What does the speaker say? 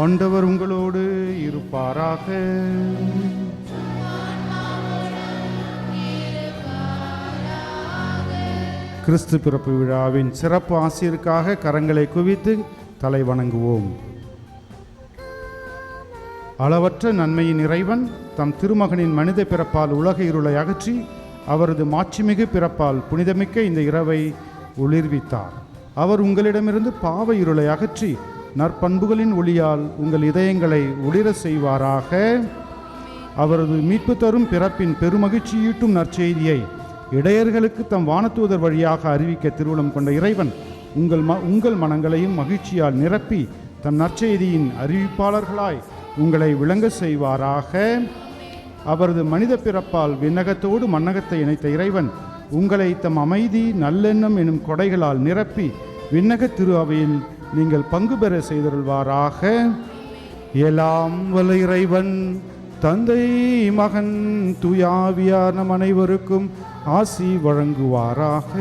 ஆண்டவர் உங்களோடு இருப்பாராக. கிறிஸ்து பிறப்பு விழாவின் சிறப்பு ஆசிரியருக்காக கரங்களை குவித்து தலை வணங்குவோம். அளவற்ற நன்மையின் இறைவன் தம் திருமகனின் மனித பிறப்பால் உலக இருளை அகற்றி அவரது மாட்சிமிகு பிறப்பால் புனிதமிக்க இந்த இரவை ஒளிர்வித்தார். அவர் உங்களிடமிருந்து பாவ இருளை அகற்றி நற்பண்புகளின் ஒளியால் உங்கள் இதயங்களை ஒளிர செய்வாராக. அவரது மீட்பு தரும் பிறப்பின் பெருமகிழ்ச்சியூட்டும் நற்செய்தியை இடையர்களுக்கு தம் வானதூதர் வழியாக அறிவிக்க திருவுளம் கொண்ட இறைவன் உங்கள் மனங்களையும் மகிழ்ச்சியால் நிரப்பி தம் நற்செய்தியின் அறிவிப்பாளர்களாய் உங்களை விளங்க செய்வாராக. அவரது மனித பிறப்பால் விண்ணகத்தோடு மண்ணகத்தை இணைத்த இறைவன் உங்களை தம் அமைதி நல்லெண்ணம் எனும் கொடைகளால் நிரப்பி விண்ணக திரு அவையில் நீங்கள் பங்கு பெற செய்தருள்வாராக. எல்லாம் வல்ல இறைவன் தந்தை மகன் தூயாவியார் நம் அனைவருக்கும் ஆசி வழங்குவாராக.